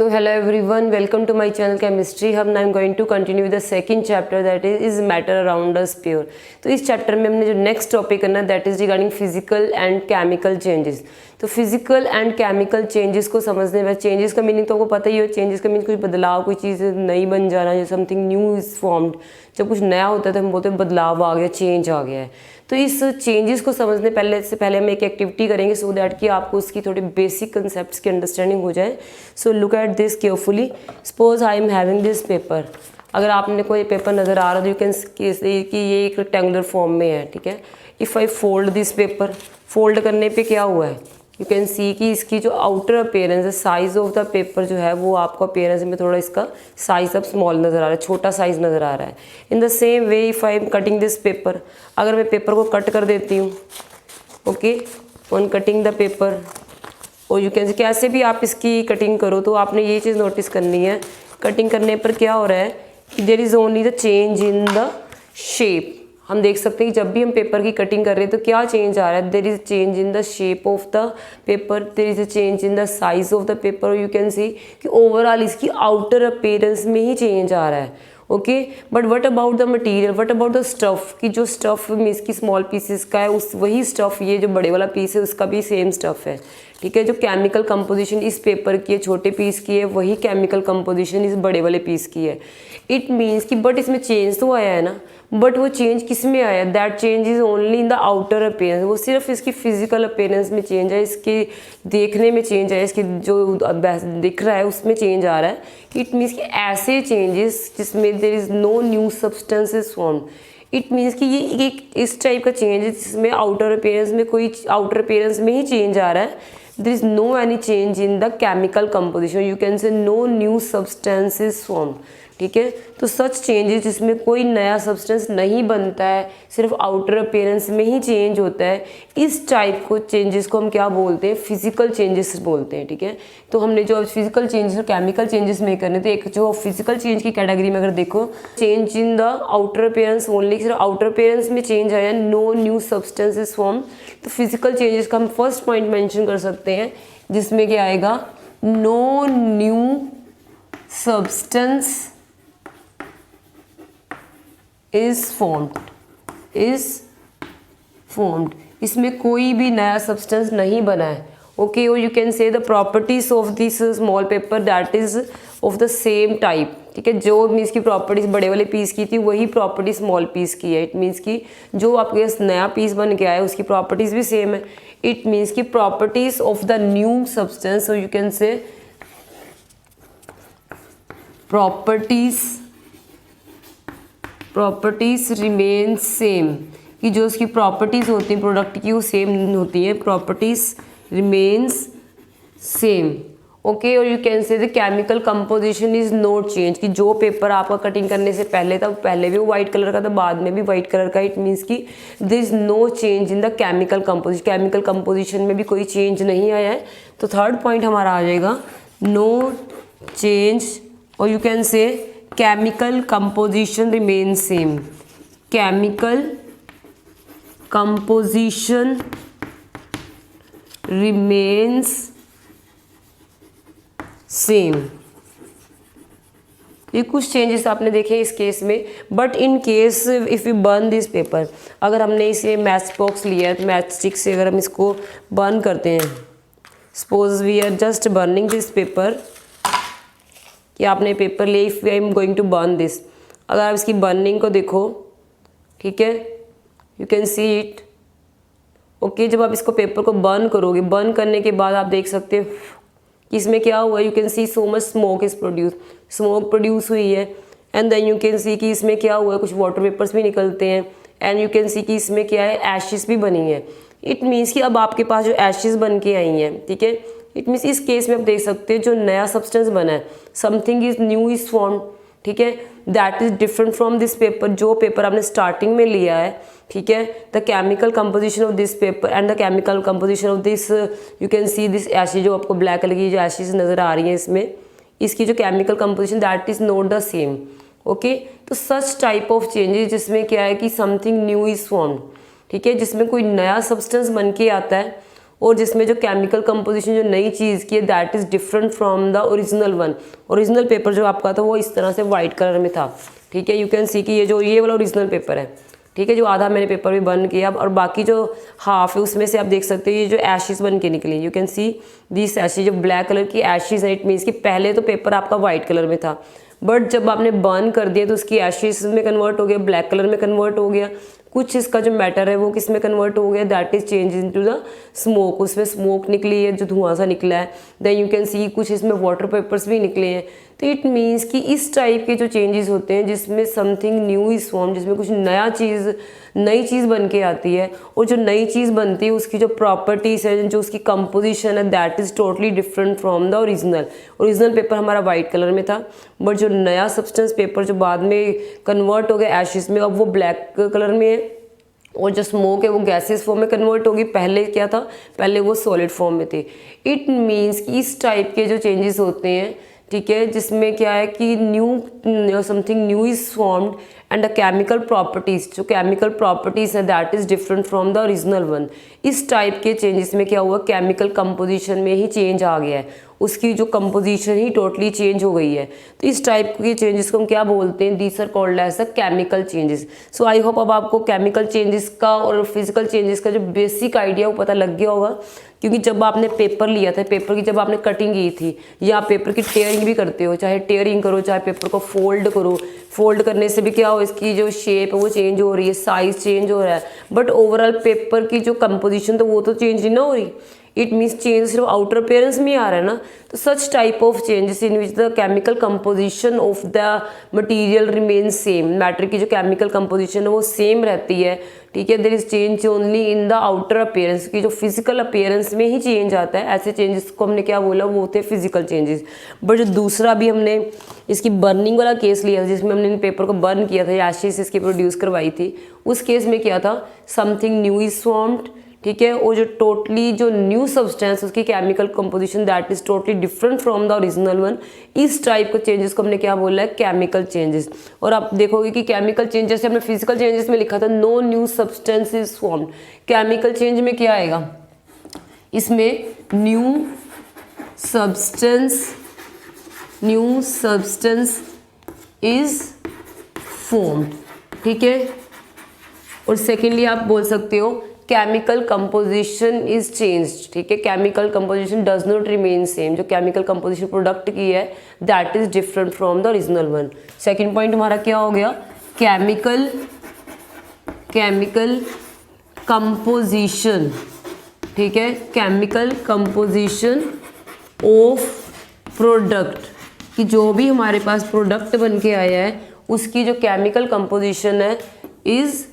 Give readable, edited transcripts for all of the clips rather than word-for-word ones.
So hello everyone, welcome to my channel Chemistry Hub. Now I'm going to continue with the second chapter, that is matter around us pure. तो इस chapter में हमने जो next topic करना that is regarding physical and chemical changes. तो physical and chemical changes को समझने में, चेंजेस का मीनिंग तो आपको पता ही हो. चेंजेस का मीनिंग कुछ बदलाव, कोई चीज़ नई बन जाना, जो समथिंग न्यू इज फॉर्म्ड. जब कुछ नया होता है तो हम बोलते हैं बदलाव आ गया, चेंज आ गया है. तो इस चेंजेस को समझने से पहले हम एक एक्टिविटी करेंगे सो दैट कि आपको उसकी थोड़ी बेसिक कंसेप्ट्स की अंडरस्टैंडिंग हो जाए. So look at this carefully. Suppose I am having this paper. अगर आपने कोई पेपर नज़र आ रहा है, यू कैन कि ये एक रेक्टेंगुलर फॉर्म में है, ठीक है. If I fold this paper, fold करने पे क्या हुआ है, यू कैन सी कि इसकी जो आउटर अपेयरेंस है, साइज ऑफ द पेपर जो है वो आपको अपेयरेंस में थोड़ा इसका साइज अब स्मॉल नज़र आ रहा है, छोटा साइज नज़र आ रहा है. In the same way if I am cutting this paper, अगर मैं पेपर को कट कर देती हूँ, okay, on cutting the paper, और यू कैन सी कैसे भी आप इसकी कटिंग करो तो आपने ये चीज़ नोटिस करनी है. कटिंग करने पर क्या हो रहा है कि there is only the change in the shape. हम देख सकते हैं कि जब भी हम पेपर की कटिंग कर रहे हैं तो क्या चेंज आ रहा है, there is change in the shape of the paper, there is a change in the size of the paper. You can see कि ओवरऑल इसकी आउटर अपीयरेंस में ही चेंज आ रहा है. Okay, but what about the material, what about the stuff, कि जो stuff means की स्मॉल पीसेस का है, उस वही स्टफ़ ये जो बड़े वाला पीस है उसका भी सेम स्टफ़ है, ठीक है. जो केमिकल कंपोजिशन इस पेपर की है, छोटे पीस की है, वही केमिकल कंपोजिशन इस बड़े वाले पीस की है. इट मीन्स कि बट इसमें चेंज तो आया है ना, बट वो चेंज किस में आया, that change is only in the outer appearance. वो सिर्फ इसकी फिजिकल अपीयरेंस में चेंज है, इसके देखने में चेंज है, इसकी जो दिख रहा है उसमें चेंज आ रहा है. इट मीन्स कि ऐसे चेंजेस जिसमें there is no new substances form. It means कि ये एक इस टाइप का चेंज है जिसमें आउटर अपीयरेंस में कोई आउटर अपीयरेंस में ही चेंज आ रहा है. There is no any change in the chemical composition. You can say no new substances form, ठीक है. तो सच चेंजेस जिसमें कोई नया सब्सटेंस नहीं बनता है, सिर्फ आउटर अपीयरेंस में ही चेंज होता है, इस टाइप को चेंजेस को हम क्या बोलते हैं, फिजिकल चेंजेस बोलते हैं, ठीक है. तो हमने जो फिजिकल चेंजेस और केमिकल चेंजेस में करने, तो एक जो फिजिकल चेंज की कैटेगरी में अगर देखो, change in the outer appearance only, सिर्फ आउटर अपीयरेंस में चेंज आया, नो न्यू सब्सटेंसेस फॉर्म. तो फिजिकल चेंजेस का हम फर्स्ट पॉइंट मेंशन कर सकते हैं जिसमें क्या आएगा, no new substance is formed. इसमें कोई भी नया सब्सटेंस नहीं बना है. ओके, और यू कैन से the properties of this small paper that is of the same type, ठीक है. जो मीन्स की प्रॉपर्टीज बड़े वाले पीस की थी वही प्रॉपर्टी स्मॉल पीस की है. इट मीन्स की जो आपके नया पीस बन के आया उसकी प्रॉपर्टीज भी सेम है. इट मीन्स की properties of the new substance, so you can से प्रॉपर्टीज रिमेन सेम, कि जो उसकी प्रॉपर्टीज़ होती हैं प्रोडक्ट की वो सेम होती हैं, प्रॉपर्टीज रिमेन्स सेम. ओके, और यू कैन से the chemical composition is not change, कि जो पेपर आपका कटिंग करने से पहले था पहले भी वो वाइट कलर का था, बाद में भी वाइट कलर का. इट मीन्स कि there is no change in the chemical composition, chemical composition में भी कोई चेंज नहीं आया है. तो थर्ड पॉइंट हमारा आ जाएगा नो चेंज, और यू कैन से chemical composition remains same. Chemical composition remains same. ये कुछ चेंजेस आपने देखे इस केस में. But in case if you burn this paper, अगर हमने इसे मैच बॉक्स लिया है तो मैच स्टिक से अगर हम इसको बर्न करते हैं, suppose we are just burning this paper, कि आपने पेपर ले, if I am going to burn this, अगर आप इसकी बर्निंग को देखो, ठीक है, you can see it. Okay, जब आप इसको पेपर को बर्न करोगे, बर्न करने के बाद आप देख सकते हो कि इसमें क्या हुआ, you can see so much smoke is produce, smoke produce हुई है. And then you can see कि इसमें क्या हुआ है, कुछ वाटर वेपर्स भी निकलते हैं. एंड यू कैन सी कि इसमें क्या है, एशेस भी बनी है. इट मीन्स कि अब आपके पास जो एशेस बन के आई हैं, ठीक है, इट मीन्स इस केस में आप देख सकते हैं जो नया सब्सटेंस बना है, something is new is form, ठीक है, that is different from this paper. जो पेपर आपने स्टार्टिंग में लिया है, ठीक है, the chemical composition of this paper and the chemical composition of this, you can see this Ashes, जो आपको ब्लैक कलर की जो एशेज नज़र आ रही हैं इसमें, इसकी जो chemical composition that is not the same. Okay, तो सच टाइप ऑफ चेंजेस जिसमें क्या है कि समथिंग न्यू इज फॉर्म, ठीक है, जिसमें कोई नया सब्सटेंस बन के आता है, और जिसमें जो केमिकल कंपोजिशन जो नई चीज़ की है that is different from the original one. Original paper जो आपका था वो इस तरह से वाइट कलर में था, ठीक है। यू कैन सी कि ये वाला ओरिजिनल पेपर है, ठीक है, जो आधा मैंने पेपर भी बर्न किया, और बाकी जो हाफ है उसमें से आप देख सकते हो ये जो एशेस बन के निकली, you can see this ashes, जो ब्लैक कलर की एशेस है, इट मीन्स कि पहले तो पेपर आपका वाइट कलर में था, बट जब आपने बर्न कर दिया तो उसकी एशेस में कन्वर्ट हो गया, ब्लैक कलर में कन्वर्ट हो गया। कुछ इसका जो मैटर है वो किस में कन्वर्ट हो गया, that is change into the smoke, उसमें स्मोक निकली है, जो धुआं सा निकला है। देन यू कैन सी कुछ इसमें वाटर पेपर्स भी निकले हैं। तो इट मीन्स कि इस टाइप के जो चेंजेस होते हैं जिसमें समथिंग न्यू इज फॉर्म, जिसमें कुछ नई चीज़ बन के आती है, और जो नई चीज़ बनती है उसकी जो प्रॉपर्टीज़ है, जो उसकी कंपोजिशन है, that is totally different from the original paper हमारा वाइट कलर में था, बट जो नया सब्सटेंस पेपर जो बाद में कन्वर्ट हो गया एशेस में, अब वो ब्लैक कलर में है, और जो स्मोक है वो गैसेस फॉर्म में कन्वर्ट होगी। पहले क्या था, पहले वो सॉलिड फॉर्म में थी। इट मीन्स कि इस टाइप के जो चेंजेस होते हैं, ठीक है, जिसमें क्या है कि something new is formed and the chemical properties, जो केमिकल प्रॉपर्टीज है that is different from the original one. इस टाइप के चेंजेस में क्या हुआ, केमिकल कंपोजिशन में ही चेंज आ गया है, उसकी जो कंपोजिशन ही टोटली चेंज हो गई है। तो इस टाइप के चेंजेस को हम क्या बोलते हैं, these are called as the chemical changes. So I hope अब आपको केमिकल चेंजेस का और फिजिकल चेंजेस का जो बेसिक आइडिया वो पता लग गया होगा, क्योंकि जब आपने पेपर लिया था, पेपर की जब आपने कटिंग की थी, या आप पेपर की टेयरिंग भी करते हो, चाहे टेयरिंग करो चाहे पेपर को फोल्ड करो, फोल्ड करने से भी क्या हो, इसकी जो शेप है वो चेंज हो रही है, साइज चेंज हो रहा है, बट ओवरऑल पेपर की जो कंपोजिशन तो वो तो चेंज नहीं ना हो रही। इट मीन्स चेंज सिर्फ आउटर अपेयरेंस में ही आ रहा है ना। तो such type of changes in which the chemical composition of the material remain same, matter की जो केमिकल कंपोजिशन है वो सेम रहती है, ठीक है। There is change only in the outer appearance, की जो फिजिकल अपेयरेंस में ही चेंज आता है। ऐसे चेंजेस को हमने क्या बोला, वो होते हैं फिजिकल चेंजेस। बट जो दूसरा भी हमने इसकी बर्निंग वाला केस लिया जिसमें हमने पेपर को बर्न किया था, एशेस इसकी प्रोड्यूस करवाई थी, उस केस में क्या था, समथिंग न्यू इज फॉर्म्ड, ठीक है, और जो टोटली जो न्यू सब्सटेंस उसकी chemical composition that is totally different from the original one. इस टाइप के चेंजेस को हमने क्या बोला है, केमिकल चेंजेस। और आप देखोगे कि केमिकल चेंजेस हमने फिजिकल चेंजेस में लिखा था no new substance is formed, chemical change में क्या आएगा, इसमें न्यू सब्सटेंस इज फॉर्म्ड, ठीक है। और सेकेंडली आप बोल सकते हो केमिकल कंपोजिशन इज चेंज्ड, ठीक है, chemical composition does not remain same, जो केमिकल कंपोजिशन प्रोडक्ट की है that is different from the original one. Second point हमारा क्या हो गया, केमिकल कंपोजिशन, ठीक है, केमिकल कंपोजिशन ऑफ प्रोडक्ट, कि जो भी हमारे पास प्रोडक्ट बन के आया है उसकी जो केमिकल कंपोजिशन है is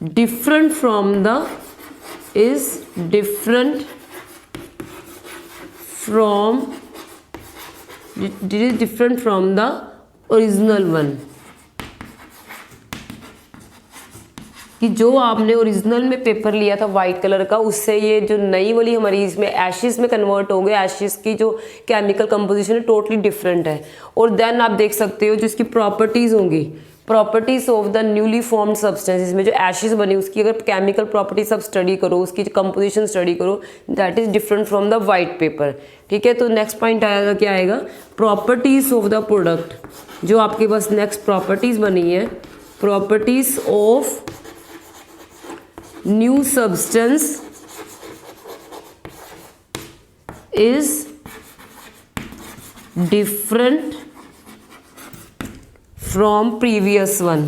different from the original one, कि जो आपने ओरिजिनल में पेपर लिया था वाइट कलर का, उससे ये जो नई वाली हमारी इसमें एशेस में कन्वर्ट हो गया, एशेस की जो केमिकल कंपोजिशन है टोटली डिफरेंट है। और देन आप देख सकते हो जो इसकी प्रॉपर्टीज होंगी, properties of the newly formed substance, इसमें जो एशेस बनी उसकी अगर केमिकल प्रॉपर्टीज सब स्टडी करो, उसकी कंपोजिशन स्टडी करो, that is different from the white paper, ठीक है। तो नेक्स्ट पॉइंट आएगा, क्या आएगा, प्रॉपर्टीज ऑफ द प्रोडक्ट, जो आपके पास नेक्स्ट प्रॉपर्टीज बनी है, properties of new substance is different from previous one,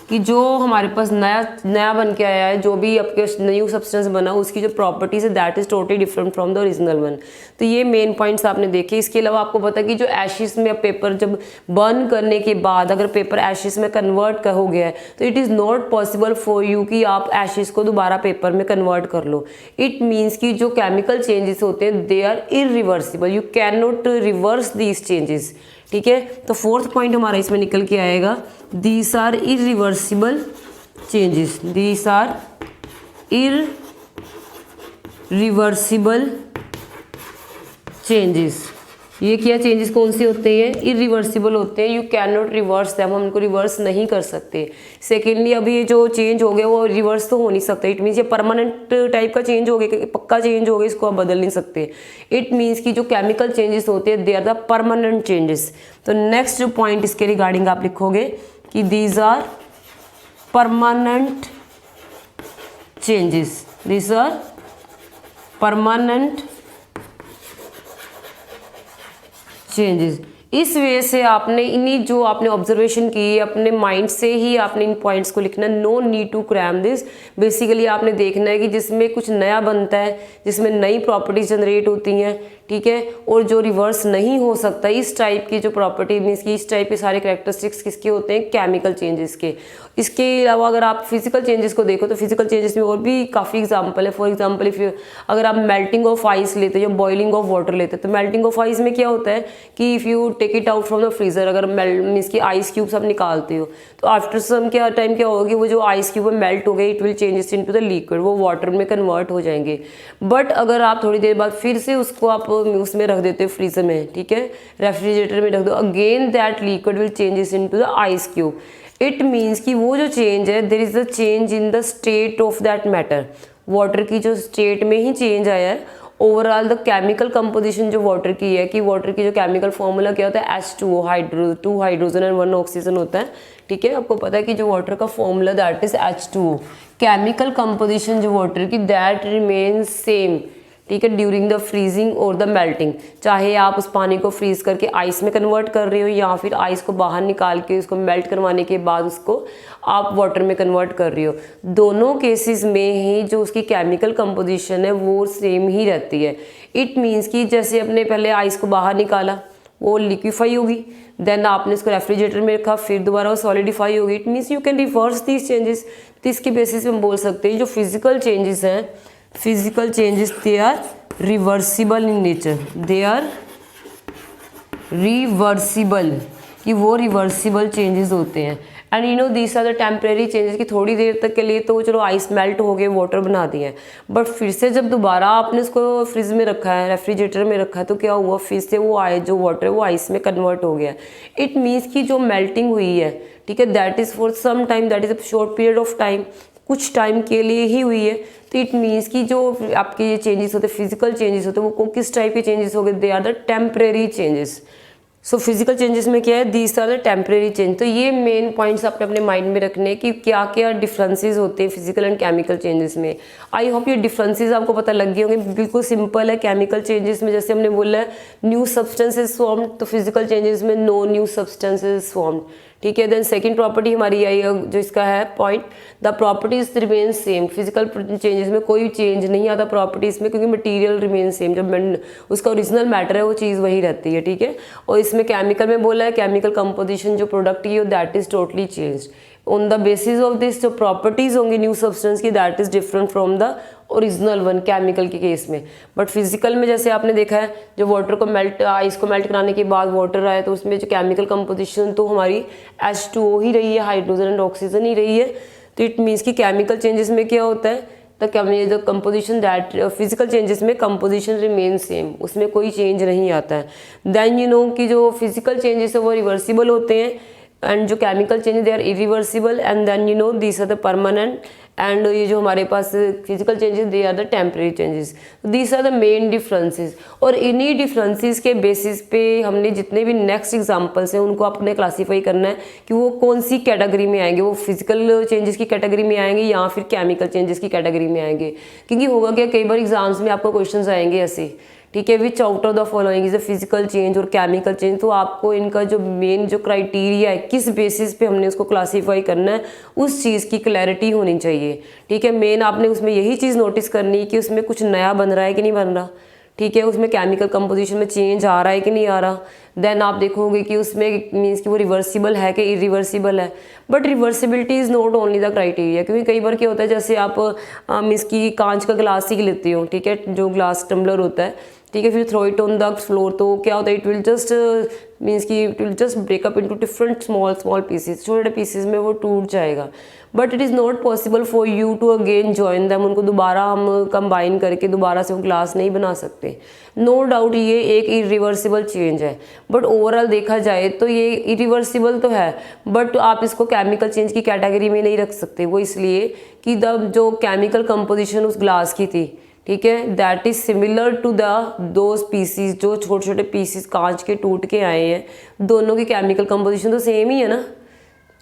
कि जो हमारे पास नया बन के आया है, जो भी आपके न्यू सब्सटेंस बना उसकी जो प्रॉपर्टीज है that is totally different from the original one. तो ये मेन पॉइंट्स आपने देखे। इसके अलावा आपको पता कि जो एशेस में पेपर जब बर्न करने के बाद अगर पेपर एशेस में कन्वर्ट हो गया है तो it is not possible for you कि आप एशेस को दोबारा पेपर में कन्वर्ट कर लो। इट मीन्स कि जो केमिकल चेंजेस होते हैं they are irreversible, you can not reverse these changes, ठीक है। तो फोर्थ पॉइंट हमारा इसमें निकल के आएगा, these are irreversible changes, these are irreversible changes, ये क्या चेंजेस कौन से होते हैं, इरिवर्सिबल होते हैं, you can not reverse them, हम उनको रिवर्स नहीं कर सकते। सेकेंडली अभी ये जो चेंज हो गया वो रिवर्स तो हो नहीं सकता, इट मीन्स ये परमानेंट टाइप का चेंज हो गया, पक्का चेंज हो गया, इसको आप बदल नहीं सकते। इट मीन्स कि जो केमिकल चेंजेस होते हैं they are the permanent changes. तो नेक्स्ट जो पॉइंट इसके रिगार्डिंग आप लिखोगे कि these are permanent changes, these are permanent changes. इस वजह से आपने इन्हीं जो आपने ऑब्जर्वेशन की अपने माइंड से ही आपने इन पॉइंट्स को लिखना, no need to cram this. Basically आपने देखना है कि जिसमें कुछ नया बनता है, जिसमें नई प्रॉपर्टीज जनरेट होती हैं, ठीक है, और जो रिवर्स नहीं हो सकता, इस टाइप की जो प्रॉपर्टी मीन्स की इस टाइप के सारे कैरेक्टरिस्टिक्स किसके होते हैं, केमिकल चेंजेस के। इसके अलावा अगर आप फिजिकल चेंजेस को देखो तो फिजिकल चेंजेस में और भी काफ़ी एग्जांपल है। फॉर एग्जांपल अगर आप मेल्टिंग ऑफ आइस लेते हो या बॉइलिंग ऑफ वाटर लेते हैं, तो मेल्टिंग ऑफ आइस में क्या होता है कि if you take it out from the freezer, अगर मीन्स की आइस क्यूब्स आप निकालते हो तो आफ्टर सम क्या टाइम क्या होगी, वो जो आइस क्यूब मेल्ट हो गए, it will changes into the liquid, वो वाटर में कन्वर्ट हो जाएंगे। बट अगर आप थोड़ी देर बाद फिर से उसको आप उसमें रख देते हो फ्रीजर में, ठीक है, रेफ्रिजरेटर में रख दो, again that liquid will changes into the ice cube. It means कि वो जो चेंज है there is the change in the state of that matter, water की जो स्टेट में ही चेंज आया है। ओवरऑल द केमिकल कंपोजिशन जो वाटर की है, कि वाटर की जो केमिकल फॉर्मूला क्या होता है, H2O, 2 हाइड्रोजन एंड 1 ऑक्सीजन होता है, ठीक है। आपको पता है कि जो वाटर का formula that is H2O। Chemical composition जो वाटर की दैट रिमेन्स सेम, ठीक है, ड्यूरिंग द फ्रीजिंग और द मेल्टिंग। चाहे आप उस पानी को फ्रीज करके आइस में कन्वर्ट कर रहे हो या फिर आइस को बाहर निकाल के उसको मेल्ट करवाने के बाद उसको आप वाटर में कन्वर्ट कर रहे हो, दोनों केसेस में ही जो उसकी केमिकल कंपोजिशन है वो सेम ही रहती है। इट मीन्स कि जैसे अपने पहले आइस को बाहर निकाला वो लिक्विफाई होगी, देन आपने इसको रेफ्रिजरेटर में रखा, फिर दोबारा वो सॉलिडिफाई होगी। It means you can reverse these changes. तो इसके बेसिस पे हम बोल सकते हैं जो फिजिकल चेंजेस हैं, physical changes they are reversible in nature, they are reversible, कि वो रिवर्सिबल चेंजेस होते हैं। And you know this are the temporary changes, कि थोड़ी देर तक के लिए तो चलो आइस मेल्ट हो गए, वाटर बना दिए, बट फिर से जब दोबारा आपने उसको फ्रिज में रखा है, रेफ्रिजरेटर में रखा है, तो क्या हुआ, फिर से वो जो वाटर है वो आइस में कन्वर्ट हो गया। इट मीन्स कि जो मेल्टिंग हुई है, ठीक है, that is for some time, that is a short period of time, कुछ टाइम के लिए ही हुई है। तो इट मीन्स कि जो आपके ये चेंजेस होते हैं, फिजिकल चेंजेस होते हैं, वो किस टाइप के चेंजेस हो गए, they are the temporary changes. So physical changes में क्या है, these are the temporary change. तो ये मेन पॉइंट्स आपने अपने माइंड में रखने कि क्या क्या डिफरेंसेस होते हैं फिजिकल एंड केमिकल चेंजेस में। आई होप ये डिफरेंसेस आपको पता लग गए होंगे। बिल्कुल सिंपल है। केमिकल चेंजेस में जैसे हमने बोला है न्यू सब्सटेंसेस फॉर्म्ड, तो फिजिकल चेंजेस में नो न्यू सब्सटेंसेस फॉर्म्ड, ठीक है। देन सेकंड प्रॉपर्टी हमारी आई जो इसका है point, the properties remain same. Physical changes में कोई चेंज नहीं आता प्रॉपर्टीज में, क्योंकि मटेरियल रिमेन सेम, जब उसका ओरिजिनल मैटर है वो चीज़ वही रहती है, ठीक है। और इसमें केमिकल में बोला है केमिकल कंपोजिशन जो प्रोडक्ट की हो that is totally change on the basis of this. जो प्रॉपर्टीज होंगी न्यू सब्सटेंस की that is different from the original one chemical के केस में। बट फिजिकल में जैसे आपने देखा है जो वाटर को मेल्ट, आइस को मेल्ट कराने के बाद वाटर आया, तो उसमें जो केमिकल कंपोजिशन तो हमारी H2O ही रही है, हाइड्रोजन एंड ऑक्सीजन ही रही है। तो इट मीन्स कि केमिकल चेंजेस में क्या होता है, the composition that physical changes में कंपोजिशन रिमेन सेम, उसमें कोई चेंज नहीं आता है। देन यू नो कि जो फिजिकल चेंजेस है वो रिवर्सिबल होते हैं, एंड जो chemical changes they are irreversible, and then you know this are the permanent, and ये जो हमारे पास physical changes they are the temporary changes. These are the main differences. और इन्हीं डिफरेंसेस के बेसिस पे हमने जितने भी नेक्स्ट एग्जांपल्स हैं उनको आपने क्लासीफाई करना है कि वो कौन सी कैटेगरी में आएंगे, वो फिजिकल चेंजेस की कैटेगरी में आएंगे या फिर केमिकल चेंजेस की कैटेगरी में आएंगे। क्योंकि होगा क्या, कई बार एग्जाम्स में आपको क्वेश्चन आएंगे ऐसे, ठीक है, विच out of the following is a physical change और केमिकल चेंज। तो आपको इनका जो मेन जो क्राइटेरिया है, किस बेसिस पे हमने उसको क्लासीफाई करना है, उस चीज़ की क्लैरिटी होनी चाहिए, ठीक है। मेन आपने उसमें यही चीज़ नोटिस करनी है कि उसमें कुछ नया बन रहा है कि नहीं बन रहा, ठीक है, उसमें केमिकल कंपोजिशन में चेंज आ रहा है कि नहीं आ रहा। देन आप देखोगे कि उसमें मीन्स कि वो रिवर्सिबल है कि इरिवर्सिबल है। But reversibility is not only the criteria, क्योंकि कई बार क्या होता है, जैसे आप मीन्स की कांच का ग्लास ही लेते हो, ठीक है, जो ग्लास टम्बलर होता है, ठीक है, फिर throw it on the floor, तो क्या होता है, इट विल जस्ट मीन्स कि it will just break up into different small pieces, छोटे छोटे पीसेस में वो टूट जाएगा। But it is not possible for you to again join them, उनको दोबारा हम कंबाइन करके दोबारा से वो ग्लास नहीं बना सकते। नो डाउट ये एक इरिवर्सिबल चेंज है, बट ओवरऑल देखा जाए तो ये इरिवर्सिबल तो है, बट आप इसको केमिकल चेंज की कैटेगरी में नहीं रख सकते। वो इसलिए कि जो केमिकल कंपोजिशन उस ग्लास की थी, ठीक है, that is similar to those pieces, जो छोटे छोटे पीसीज कांच के टूट के आए हैं, दोनों की केमिकल कंपोजिशन तो सेम ही है ना,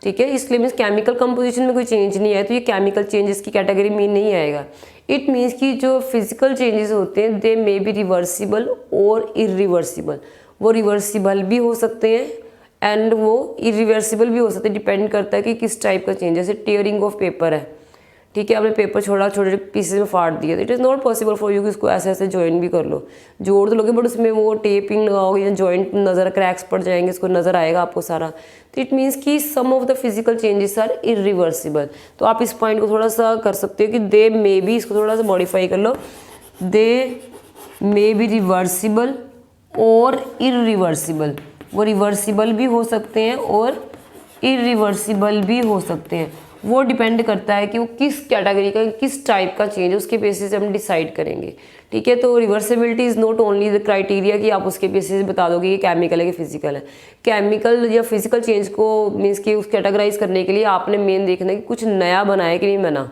ठीक है। इसलिए मीन्स केमिकल कंपोजिशन में कोई चेंज नहीं आया तो ये केमिकल चेंजेस की कैटेगरी में नहीं आएगा। इट मीन्स कि जो फिजिकल चेंजेस होते हैं दे मे बी रिवर्सिबल और इरिवर्सिबल, वो रिवर्सिबल भी हो सकते हैं एंड वो इरिवर्सिबल भी हो सकते हैं, डिपेंड करता है कि किस टाइप का चेंज। जैसे टेयरिंग ऑफ पेपर है, ठीक है, आपने पेपर छोड़ा, छोटे छोटे पीसेस में फाड़ दिया, तो it is not possible for you कि उसको ऐसे ऐसे जॉइन भी कर लो, जोड़ तो लोगे बट उसमें वो टेपिंग लगाओगे या जॉइंट नज़र क्रैक्स पड़ जाएंगे, इसको नज़र आएगा आपको सारा। तो इट मीन्स कि some of the physical changes are irreversible. तो आप इस पॉइंट को थोड़ा सा कर सकते हो कि दे मे बी, इसको थोड़ा सा मॉडिफाई कर लो, दे मे बी रिवर्सिबल और इरिवर्सिबल। वो रिवर्सिबल भी हो सकते हैं और इरिवर्सिबल भी हो सकते हैं, वो डिपेंड करता है कि वो किस कैटेगरी का, किस टाइप का चेंज है, उसके बेसिस से हम डिसाइड करेंगे, ठीक है। तो reversibility is not only the criteria कि आप उसके बेसिस से बता दोगे कि केमिकल है कि फिजिकल है। केमिकल या फिजिकल चेंज को मीन्स कि उस कैटेगराइज करने के लिए आपने मेन देखना है कि कुछ नया बना है कि नहीं बना,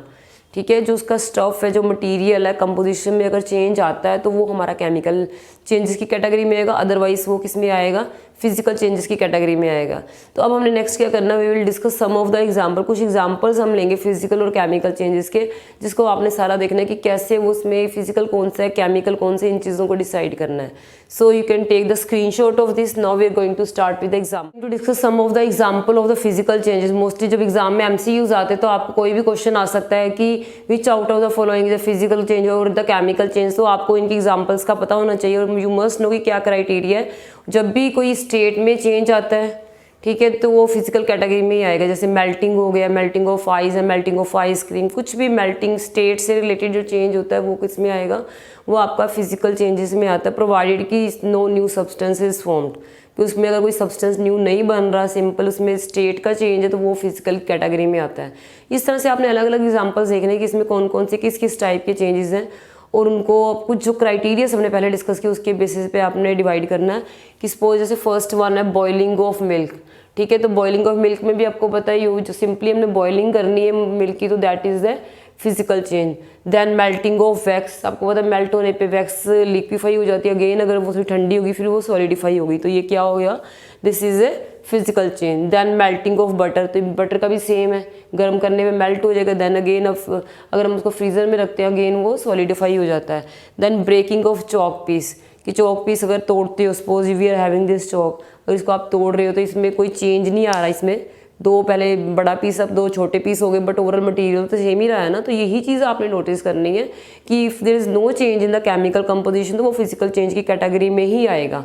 ठीक है। जो उसका स्टफ है, जो मटेरियल है, कंपोजिशन में अगर चेंज आता है तो वो हमारा केमिकल चेंजेस की कैटेगरी में आएगा, अदरवाइज वो किस में आएगा, फिजिकल चेंजेस की कैटेगरी में आएगा। तो अब हमने नेक्स्ट क्या करना, we will discuss some of the example. कुछ एग्जांपल्स हम लेंगे फिजिकल और केमिकल चेंजेस के, जिसको आपने सारा देखना है कि कैसे वो उसमें फिजिकल कौन सा है, केमिकल कौन से, इन चीज़ों को डिसाइड करना है। So you can take the screenshot of this. Now we are going to start with example to discuss some of the example of the physical changes. Mostly जब एग्जाम में MCQs आते हैं तो आपको कोई भी क्वेश्चन आ सकता है कि विच out of the following the physical change और द केमिकल चेंज। तो आपको इनकी एग्जाम्पल्स का पता होना चाहिए और यू मस्ट नो कि क्या क्राइटेरिया है। जब भी कोई स्टेट में चेंज आता है, ठीक है, तो वो फिजिकल कैटेगरी में ही आएगा। जैसे मेल्टिंग हो गया, मेल्टिंग ऑफ आइस है, मेल्टिंग ऑफ आइसक्रीम, कुछ भी मेल्टिंग स्टेट से रिलेटेड जो चेंज होता है वो किस में आएगा, वो आपका फिजिकल चेंजेस में आता है, प्रोवाइडेड कि no new substance is formed, कि उसमें अगर कोई सब्सटेंस न्यू नहीं बन रहा, सिंपल उसमें स्टेट का चेंज है, तो वो फिजिकल कैटेगरी में आता है। इस तरह से आपने अलग अलग एग्जाम्पल्स देखने हैं कि इसमें कौन कौन से किस किस टाइप के चेंजेस हैं, और उनको कुछ जो क्राइटेरियाज हमने पहले डिस्कस किए उसके बेसिस पे आपने डिवाइड करना है। कि सपोज जैसे फर्स्ट वन है बॉइलिंग ऑफ मिल्क, ठीक है, तो बॉइलिंग ऑफ मिल्क में भी आपको पता है ये जो सिंपली हमने बॉइलिंग करनी है मिल्क की, तो that is the physical change. Then melting of wax, आपको पता है मेल्ट होने पे वैक्स लिक्विफाई हो जाती है, अगेन अगर वो थोड़ी ठंडी होगी फिर वो सॉलिडिफाई होगी, तो ये क्या हो गया, this is a physical change. Then melting of butter, तो बटर का भी सेम है, गर्म करने में मेल्ट हो जाएगा, देन अगेन अगर हम उसको फ्रीजर में रखते हैं अगेन वो सॉलिडिफाई हो जाता है। Then breaking of chalk piece, कि चॉक पीस अगर तोड़ते हो, suppose we are having this chalk, और इसको आप तोड़ रहे हो तो इसमें कोई चेंज नहीं आ रहा, इसमें दो पहले बड़ा पीस अब दो छोटे पीस हो गए, बट ओवरऑल मटेरियल तो सेम ही रहा है ना। तो यही चीज़ आपने नोटिस करनी है कि if there is no change in the chemical composition तो वो फिजिकल चेंज की कैटेगरी में ही आएगा,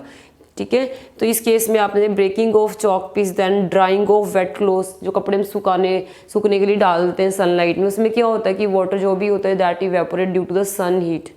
ठीक है। तो इस केस में आपने breaking of chalk piece, then drying of wet clothes, जो कपड़े में सूखने के लिए डाल देते हैं सनलाइट में, उसमें क्या होता है कि वाटर जो भी होता है that evaporate due to the sun heat,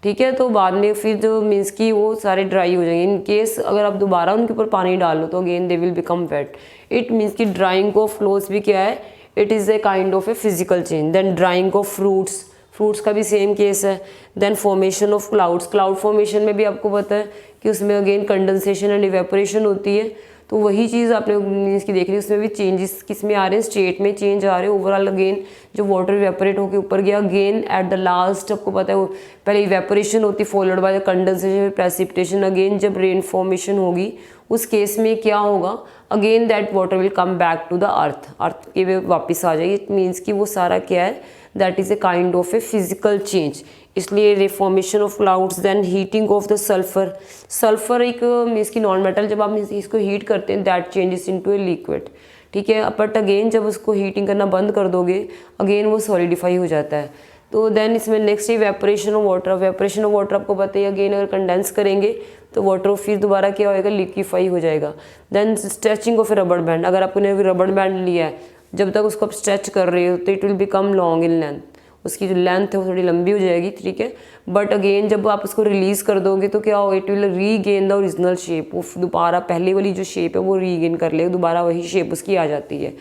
ठीक है। तो बाद में फिर जो मीन्स कि वो सारे ड्राई हो जाएंगे। इन केस अगर आप दोबारा उनके ऊपर पानी डाल लो तो again they will become wet. It means कि ड्राइंग ऑफ क्लोथ्स भी क्या है, it is a kind of a physical change. Then drying of fruits, fruits का भी सेम केस है। Then formation of clouds, cloud formation में भी आपको पता है कि उसमें अगेन कंडेंसेशन एंड इवेपोरेशन होती है, तो वही चीज़ आपने मीन्स की देख ली, उसमें भी चेंजेस किस में आ रहे हैं, स्टेट में चेंज आ रहे हैं। ओवरऑल अगेन जो वाटर इवेपोरेट होकर ऊपर गया, अगेन एट द लास्ट आपको पता है वो पहले इवेपोरेशन होती है followed by condensation, precipitation, again जब रेन फॉर्मेशन होगी उस केस में क्या होगा, again that water will come back to the earth, earth के वे वापस आ जाएगी। इट मीन्स कि वो सारा क्या है, that is a kind of a physical change. इसलिए reformation of clouds, then heating of the sulphur, sulphur एक मीन्स की नॉन मेटल, जब आप इसको हीट करते हैं that changes into a liquid, ठीक है। बट अगेन जब उसको हीटिंग करना बंद कर दोगे अगेन वो सॉलिडिफाई हो जाता है। तो देन इसमें next evaporation of water, evaporation of water आपको पता है अगेन अगर कंडेंस करेंगे तो वाटर फिर दोबारा क्या होएगा, लिक्विफाई हो जाएगा। Then stretching of a rubber band, अगर आपने रबर बैंड लिया है जब तक उसको आप स्ट्रेच कर रहे हो तो it will become long in length, उसकी जो लेंथ है वो थोड़ी लंबी हो जाएगी, ठीक है। बट अगेन जब आप उसको रिलीज़ कर दोगे तो क्या होगा, it will regain the original shape, वो दोबारा पहले वाली जो शेप है वो रीगेन कर लेगा, दोबारा वही शेप उसकी आ जाती है।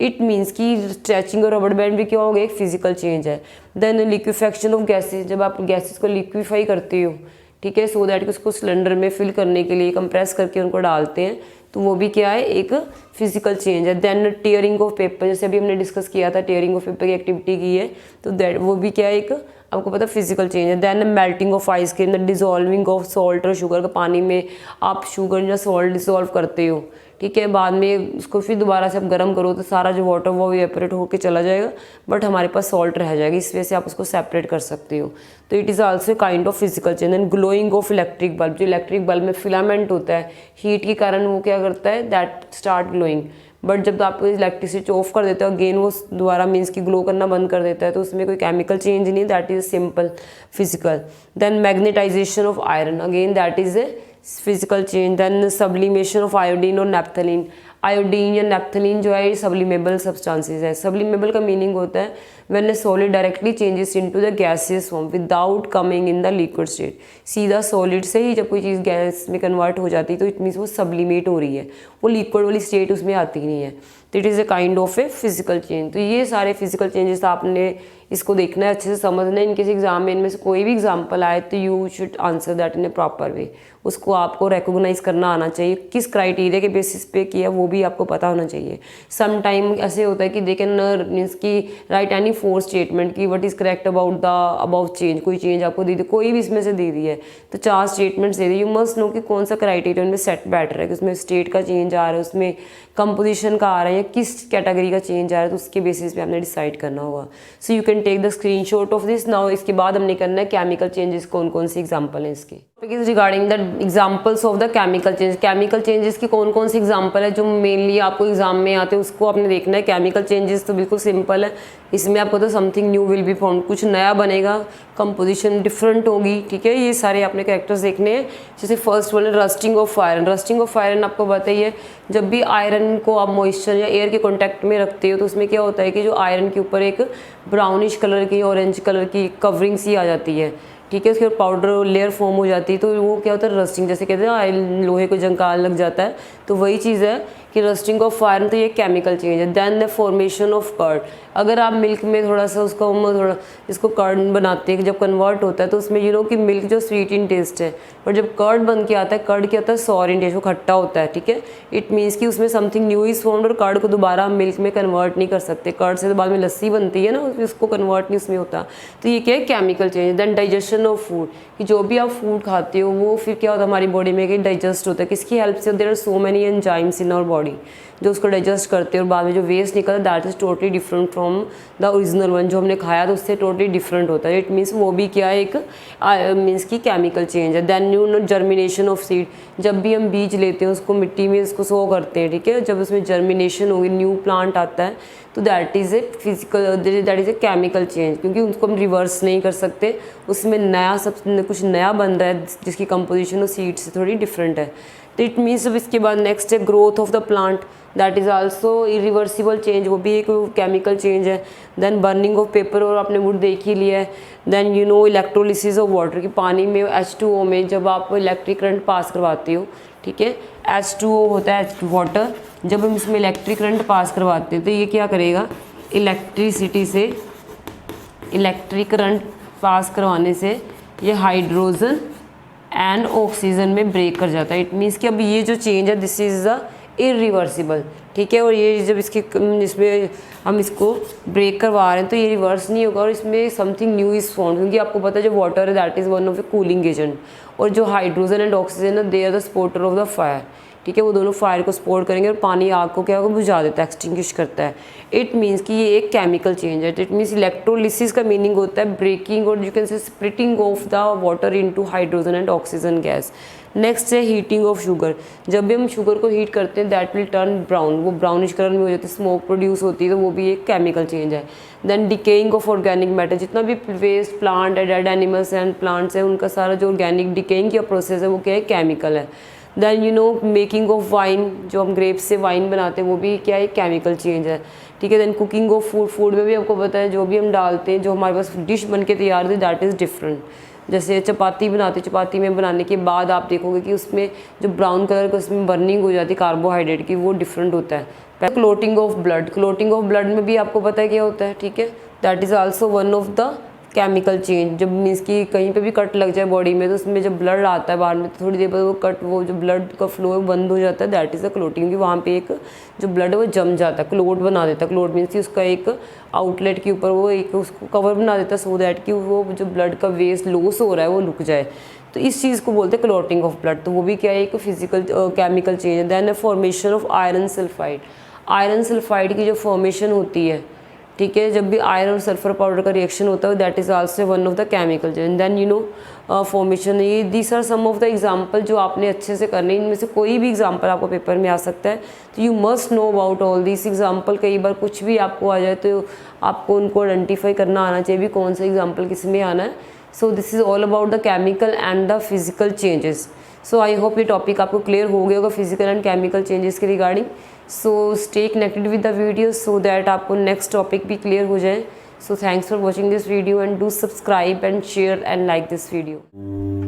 इट मीन्स कि स्ट्रेचिंग और रबर बैंड भी क्या होगा, एक फिजिकल चेंज है। देन लिक्विफेक्शन ऑफ गैसेज, जब आप गैसेज को लिक्विफाई करते हो, ठीक है, सो दैट कि उसको सिलेंडर में फिल करने के लिए कंप्रेस करके उनको डालते हैं, तो वो भी क्या है, एक फिजिकल चेंज है। देन टीयरिंग ऑफ पेपर, जैसे अभी हमने डिस्कस किया था, टीयरिंग ऑफ पेपर की एक्टिविटी की है, तो दैट वो भी क्या है, एक आपको पता फिजिकल चेंज है। Then melting of ice cream, the dissolving of salt और शुगर, का पानी में आप शुगर या सॉल्ट डिसॉल्व करते हो, ठीक है, बाद में उसको फिर दोबारा से आप गर्म करो तो सारा जो वाटर वो इवेपोरेट होकर चला जाएगा, बट हमारे पास सॉल्ट रह जाएगी, इस वजह से आप उसको सेपरेट कर सकते हो। तो it is also kind of physical change. And glowing of electric bulb, जो इलेक्ट्रिक बल्ब में फिलामेंट होता है, हीट के कारण वो क्या करता है, दैट स्टार्ट ग्लोइंग। बट जब आप इलेक्ट्रिसिटी ऑफ कर देते हो अगेन वो दोबारा मीन्स की ग्लो करना बंद कर देता है, तो उसमें कोई केमिकल चेंज नहीं, that is simple physical. Then magnetization of iron, again that is a physical change. Then sublimation of iodine और नेप्थलीन, आयोडीन या नेप्थलीन जो है ये सब्लिमेबल सब्सटेंसेस है। सब्लिमेबल का मीनिंग होता है when a solid directly changes into the gaseous form without coming in the liquid state. सीधा सॉलिड से ही जब कोई चीज़ गैस में कन्वर्ट हो जाती है तो इट मीन्स वो सब्लिमेट हो रही है, वो लिक्विड वाली स्टेट उसमें आती नहीं है, तो it is a kind of a physical change. तो ये सारे फिजिकल चेंजेस आपने इसको देखना है, अच्छे से समझना है। इनके एग्जाम में इनमें से कोई भी एग्जाम्पल आए तो you should answer that in A proper way, उसको आपको रिकॉग्नाइज करना आना चाहिए, किस क्राइटेरिया के बेसिस पे किया वो भी आपको पता होना चाहिए। सम टाइम ऐसे होता है कि दे कैन मीन्स की राइट एनी फोर स्टेटमेंट की what is correct about the about change, कोई चेंज आपको दे दी, कोई भी इसमें से दे दी है तो 4 statements they the, you must know कि कौन सा क्राइटेरिया उनमें सेट बैठ रहा है, कि उसमें स्टेट का चेंज आ रहा है, उसमें कंपोजिशन का आ रहा है, या किस कैटेगरी का चेंज आ रहा है, तो उसके बेसिस पे आपने डिसाइड करना होगा। So you can take the screenshot of this now. इसके बाद हमने करना है केमिकल चेंजेस, कौन कौन सी एग्जांपल है इसके, regarding the examples of the chemical change. Chemical changes की कौन कौन सी एग्जांपल है जो मेनली आपको एग्जाम में आते हैं, उसको आपने देखना है। केमिकल चेंजेस तो बिल्कुल सिंपल है, इसमें आपको तो something new will be found, कुछ नया बनेगा, कंपोजिशन डिफरेंट होगी, ठीक है, ये सारे आपने कैरेक्टर्स देखने हैं। जैसे फर्स्ट वाले rusting of iron, rusting of iron आपको बताइए, जब भी आयरन को आप मॉइस्चर या एयर के कॉन्टैक्ट में रखते हो तो उसमें क्या होता है कि जो आयरन के ऊपर एक ब्राउनिश कलर की ऑरेंज कलर की कवरिंग सी आ जाती है, ठीक है, उसके ऊपर पाउडर लेयर फॉर्म हो जाती है, तो वो क्या होता है रस्टिंग, जैसे कहते हैं लोहे को जंगाल लग जाता है, तो वही चीज़ है कि रस्टिंग ऑफ आयरन, तो ये केमिकल चेंज है। Then the formation of curd, अगर आप मिल्क में थोड़ा सा उसको थोड़ा इसको कर्ड बनाते हैं, जब कन्वर्ट होता है तो उसमें यू नो कि मिल्क जो स्वीट इन टेस्ट है, और जब कर्ड बन के आता है, कर्ड क्या होता है सॉर इन टेस्ट, वो खट्टा होता है, ठीक है, इट मीन्स कि उसमें समथिंग न्यू इज फॉर्म्ड, और कर्ड को दोबारा हम मिल्क में कन्वर्ट नहीं कर सकते, कर्ड से तो बाद में लस्सी बनती है ना, उसको कन्वर्ट नहीं उसमें होता, तो ये क्या है chemical change. Then digestion of food, कि जो भी आप फूड खाते हो वो फिर क्या होता है हमारी बॉडी में कि डाइजेस्ट होता है, किसकी हेल्प से, there are so many enzymes in our body जो उसको डाइजेस्ट करते हैं, और बाद में जो वेस्ट निकलता है that is totally different from the original one, जो हमने खाया तो उससे टोटली डिफरेंट होता है, इट मीन्स वो भी क्या है, एक मीन्स की केमिकल चेंज है। Then you know germination of seed, जब भी हम बीज लेते हैं उसको मिट्टी में उसको सो करते हैं, ठीक है, जब उसमें जर्मिनेशन होगी, न्यू प्लांट आता है, तो that is a physical, that is a chemical change, क्योंकि उसको हम रिवर्स नहीं कर सकते, उसमें नया सब कुछ नया बन रहा है जिसकी कंपोजिशन और सीड से थोड़ी डिफरेंट है, तो इट मीन्स अब इसके बाद नेक्स्ट है growth of the plant, that is also irreversible change, वो भी एक केमिकल चेंज है। देन बर्निंग ऑफ पेपर, और आपने वुड देख ही लिया है। Then you know electrolysis of water, कि पानी में H2O में जब आप इलेक्ट्रिक करंट पास करवाते हो, ठीक है, H2O होता है वाटर, जब हम इसमें इलेक्ट्रिक करंट पास करवाते हैं तो ये क्या करेगा, इलेक्ट्रिसिटी से इलेक्ट्रिक करंट पास करवाने से ये हाइड्रोजन एंड ऑक्सीजन में ब्रेक कर जाता है, इट मीन्स कि अब ये जो चेंज है दिस इज़ द इरिवर्सिबल, ठीक है, और ये जब इसमें हम इसको ब्रेक करवा रहे हैं तो ये रिवर्स नहीं होगा, और इसमें समथिंग न्यू इज़ फाउंड, क्योंकि आपको पता है जो वाटर है that is one of a cooling agent, और जो हाइड्रोजन एंड ऑक्सीजन है they are the supporter of the fire, ठीक है, वो दोनों फायर को सपोर्ट करेंगे, और पानी आग को क्या होगा बुझा देता है, एक्सटिंग्विश करता है, इट मीन्स कि ये एक केमिकल चेंज है। इट मीन्स इलेक्ट्रोलिसिस का मीनिंग होता है ब्रेकिंग और यू कैन से splitting of the water into hydrogen and oxygen gas. Next है हीटिंग ऑफ शुगर, जब भी हम शुगर को हीट करते हैं दैट विल टर्न ब्राउन, वो ब्राउनिश कलर में हो जाती है, स्मोक प्रोड्यूस होती है, तो वो भी एक केमिकल चेंज है। Then decaying of organic matter, जितना भी वेस्ट प्लांट है, डेड एनिमल्स एंड प्लांट्स हैं, उनका सारा जो ऑर्गेनिक डिकेइंग का प्रोसेस है वो क्या है, केमिकल है। Then you know making of wine, जो हम ग्रेप्स से वाइन बनाते हैं वो भी क्या है, केमिकल चेंज है, ठीक है। Then cooking of food, food में भी आपको पता है जो भी हम डालते हैं, जो हमारे पास डिश बन के तैयार होती है दैट इज़ डिफरेंट। जैसे चपाती बनाते, चपाती में बनाने के बाद आप देखोगे कि उसमें जो ब्राउन कलर का उसमें बर्निंग हो जाती है कार्बोहाइड्रेट की, वो डिफरेंट होता है। Clotting of blood, clotting of blood में भी आपको पता है क्या होता है, ठीक है, that is also one of the chemical change. जब मीन्स कि कहीं पे भी कट लग जाए बॉडी में तो उसमें जब ब्लड आता है बाहर में तो थोड़ी देर बाद वो कट, वो जो ब्लड का फ्लो है बंद हो जाता है, दैट इज़ द क्लोटिंग, कि वहाँ पे एक जो ब्लड है वो जम जाता है, क्लोट बना देता है। क्लोट मीन्स कि उसका एक आउटलेट के ऊपर वो एक उसको कवर बना देता है सो दैट कि वो जो ब्लड का वेस्ट लॉस हो रहा है वो रुक जाए। तो इस चीज़ को बोलते हैं क्लोटिंग ऑफ ब्लड। तो वो भी क्या है, एक फिजिकल केमिकल चेंज है। Then formation of iron sulphide, iron sulphide की जो फॉर्मेशन होती है, ठीक है, जब भी आयरन और सल्फर पाउडर का रिएक्शन होता है that is also one of the chemical change. Then you know formation, ये this are some of the example जो आपने अच्छे से करने, इनमें से कोई भी एग्जांपल आपको पेपर में आ सकता है, तो you must know about all this example. कई बार कुछ भी आपको आ जाए तो आपको उनको आइडेंटिफाई करना आना चाहिए भी कौन सा एग्जाम्पल किस में आना है। So this is all about the chemical and the physical changes. So I hope ये टॉपिक आपको क्लियर हो गया होगा फिजिकल एंड केमिकल चेंजेस के regarding. So stay connected with the video so that आपको नेक्स्ट टॉपिक भी clear हो जाए। So thanks for watching this video and do subscribe and share and like this video.